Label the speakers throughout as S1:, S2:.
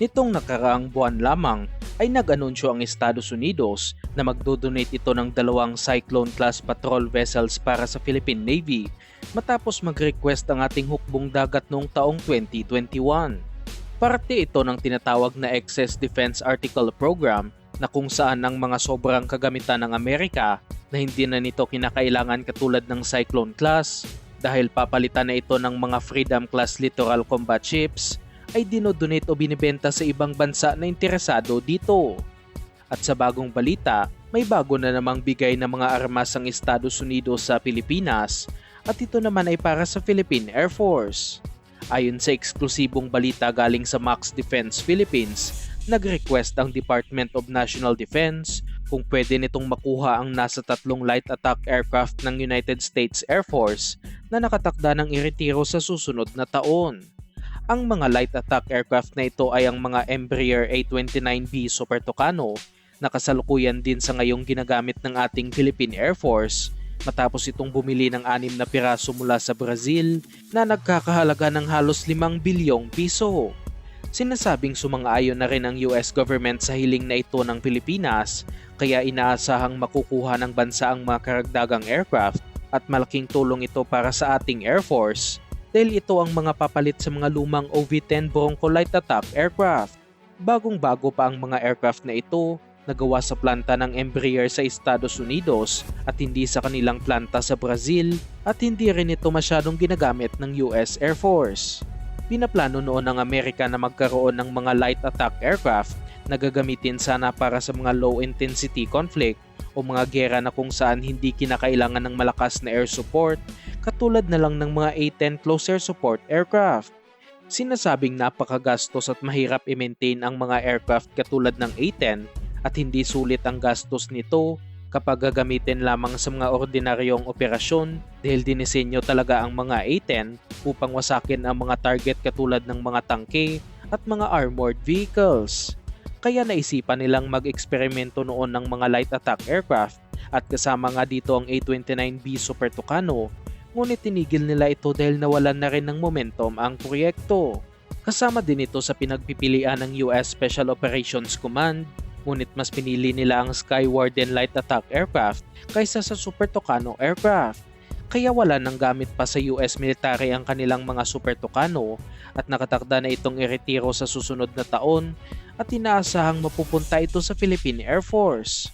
S1: Nitong nakaraang buwan lamang ay nag-anunsyo ang Estados Unidos na magdodonate ito ng dalawang Cyclone-class patrol vessels para sa Philippine Navy matapos mag-request ang ating hukbong dagat noong taong 2021. Parte ito ng tinatawag na Excess Defense Article Program na kung saan ang mga sobrang kagamitan ng Amerika na hindi na nito kinakailangan katulad ng Cyclone class dahil papalitan na ito ng mga Freedom class littoral combat ships ay dinodonate o binibenta sa ibang bansa na interesado dito. At sa bagong balita, may bago na namang bigay ng mga armas ang Estados Unidos sa Pilipinas at ito naman ay para sa Philippine Air Force. Ayon sa eksklusibong balita galing sa Max Defense Philippines, nag-request ang Department of National Defense kung pwede nitong makuha ang nasa 3 light attack aircraft ng United States Air Force na nakatakda ng iretiro sa susunod na taon. Ang mga light attack aircraft na ito ay ang mga Embraer A29B Super Tucano na kasalukuyan din sa ngayong ginagamit ng ating Philippine Air Force matapos itong bumili ng 6 na piraso mula sa Brazil na nagkakahalaga ng halos 5 bilyong piso. Sinasabing sumang-ayon na rin ang US government sa hiling na ito ng Pilipinas kaya inaasahang makukuha ng bansa ang mga karagdagang aircraft at malaking tulong ito para sa ating Air Force dahil ito ang mga papalit sa mga lumang OV-10 Bronco light attack aircraft. Bagong-bago pa ang mga aircraft na ito nagawa sa planta ng Embraer sa Estados Unidos at hindi sa kanilang planta sa Brazil at hindi rin ito masyadong ginagamit ng US Air Force. Pinaplano noon ng Amerika na magkaroon ng mga light attack aircraft na gagamitin sana para sa mga low-intensity conflict o mga gera na kung saan hindi kinakailangan ng malakas na air support katulad na lang ng mga A-10 close air support aircraft. Sinasabing napakagastos at mahirap i-maintain ang mga aircraft katulad ng A-10 at hindi sulit ang gastos nito kapag gagamitin lamang sa mga ordinaryong operasyon dahil dinisenyo talaga ang mga A-10 upang wasakin ang mga target katulad ng mga tangke at mga armored vehicles. Kaya naisipan nilang mag-eksperimento noon ng mga light attack aircraft at kasama nga dito ang A-29B Super Tucano, ngunit tinigil nila ito dahil nawalan na rin ng momentum ang proyekto. Kasama din ito sa pinagpipilian ng US Special Operations Command, ngunit mas pinili nila ang Sky Warden light attack aircraft kaysa sa Super Tucano aircraft. Kaya wala nang gamit pa sa US military ang kanilang mga Super Tucano at nakatakda na itong iretiro sa susunod na taon at inaasahang mapupunta ito sa Philippine Air Force.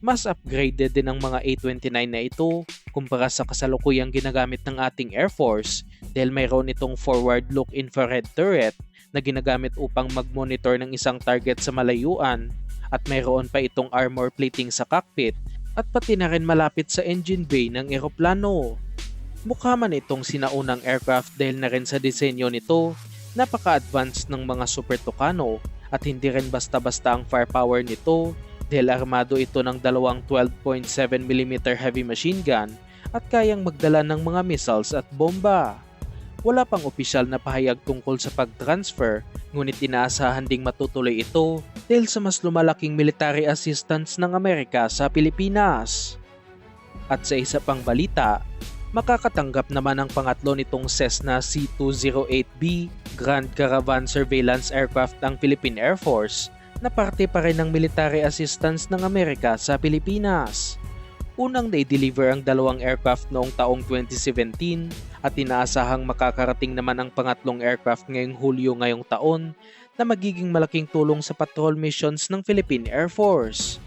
S1: Mas upgraded din ang mga A-29 na ito kumpara sa kasalukuyang ginagamit ng ating Air Force dahil mayroon itong forward look infrared turret na ginagamit upang mag-monitor ng isang target sa malayuan at mayroon pa itong armor plating sa cockpit at pati na rin malapit sa engine bay ng eroplano. Mukha man itong sinaunang aircraft dahil na rin sa disenyo nito, napaka-advanced ng mga Super Tucano at hindi rin basta-basta ang firepower nito dahil armado ito ng dalawang 12.7mm heavy machine gun at kayang magdala ng mga missiles at bomba. Wala pang opisyal na pahayag tungkol sa pag-transfer, ngunit inaasahan ding matutuloy ito dahil sa mas lumalaking military assistance ng Amerika sa Pilipinas. At sa isa pang balita, makakatanggap naman ang pangatlo nitong Cessna C208B Grand Caravan Surveillance Aircraft ang Philippine Air Force na parte pa rin ng military assistance ng Amerika sa Pilipinas. Unang na-deliver ang dalawang aircraft noong taong 2017 at inaasahang makakarating naman ang pangatlong aircraft ngayong Hulyo ngayong taon na magiging malaking tulong sa patrol missions ng Philippine Air Force.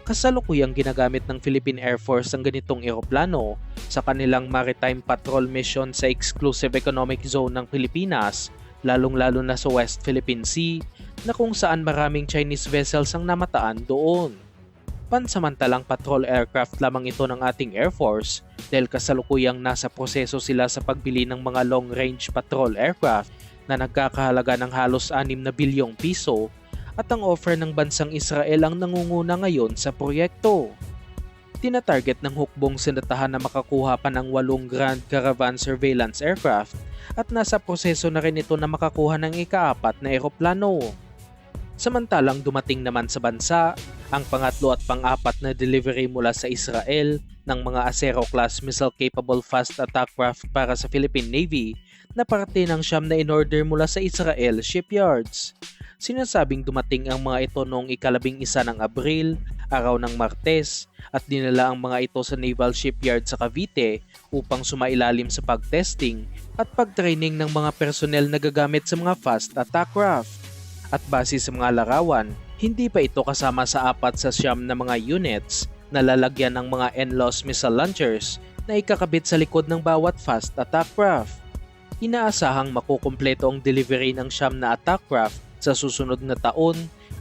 S1: Kasalukuyang ginagamit ng Philippine Air Force ang ganitong eroplano sa kanilang maritime patrol mission sa exclusive economic zone ng Pilipinas, lalong-lalo na sa West Philippine Sea na kung saan maraming Chinese vessels ang namataan doon. Pansamantalang patrol aircraft lamang ito ng ating Air Force dahil kasalukuyang nasa proseso sila sa pagbili ng mga long-range patrol aircraft na nagkakahalaga ng halos 6 na bilyong piso at ang offer ng bansang Israel ang nangunguna ngayon sa proyekto. Tinatarget ng hukbong sinatahan na makakuha pa ng 8 Grand Caravan Surveillance Aircraft at nasa proseso na rin ito na makakuha ng ika-4 na eroplano. Samantalang dumating naman sa bansa ang pangatlo at pang-4 na delivery mula sa Israel ng mga Acero-class missile-capable fast attack craft para sa Philippine Navy na parte ng 9 na in-order mula sa Israel shipyards. Sinasabing dumating ang mga ito noong ika-11 ng Abril, araw ng Martes, at dinala ang mga ito sa Naval Shipyard sa Cavite upang sumailalim sa pag-testing at pag-training ng mga personnel na gagamit sa mga fast attack craft. At base sa mga larawan, hindi pa ito kasama sa 4 sa 9 na mga units na lalagyan ng mga NLAWS missile launchers na ikakabit sa likod ng bawat fast attack craft. Inaasahang makukumpleto ang delivery ng 9 na attack craft sa susunod na taon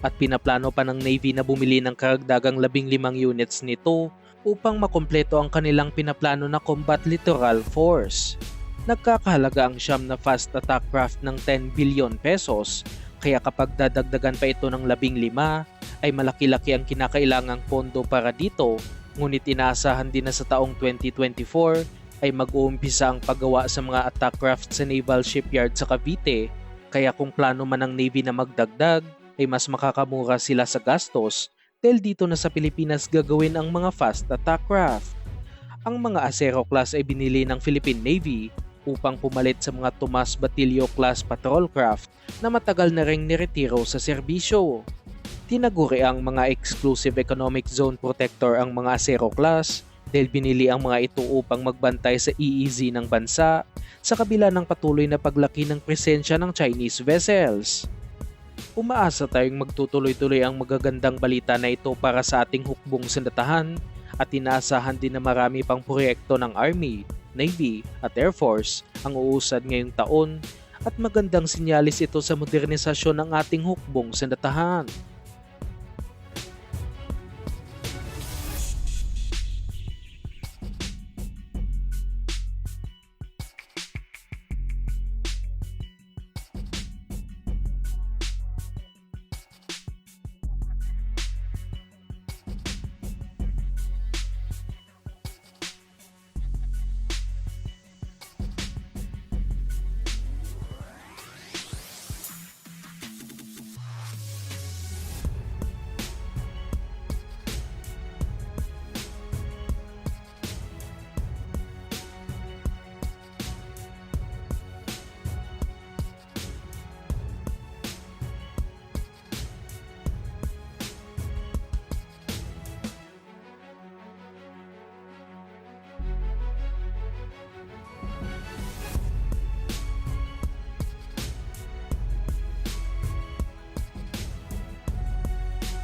S1: at pinaplano pa ng Navy na bumili ng karagdagang 15 units nito upang makumpleto ang kanilang pinaplano na Combat Littoral Force. Nagkakahalaga ang 9 na fast attack craft ng 10 billion pesos, kaya kapag dadagdagan pa ito ng 15 ay malaki-laki ang kinakailangang pondo para dito, ngunit inaasahan din na sa taong 2024 ay mag-uumpisa ang paggawa sa mga attack craft sa Naval Shipyard sa Cavite, kaya kung plano man ng Navy na magdagdag ay mas makakamura sila sa gastos dahil dito na sa Pilipinas gagawin ang mga fast attack craft. Ang mga Acero class ay binili ng Philippine Navy upang pumalit sa mga Tomas Batilio class patrol craft na matagal na ring niretiro sa serbisyo. Tinaguri ang mga exclusive economic zone protector ang mga Acero class dahil binili ang mga ito upang magbantay sa EEZ ng bansa sa kabila ng patuloy na paglaki ng presensya ng Chinese vessels. Umaasa tayong magtutuloy-tuloy ang magagandang balita na ito para sa ating hukbong sandatahan at inaasahan din na marami pang proyekto ng Army, Navy at Air Force ang uusad ngayong taon at magandang sinyalis ito sa modernisasyon ng ating hukbong sandatahan.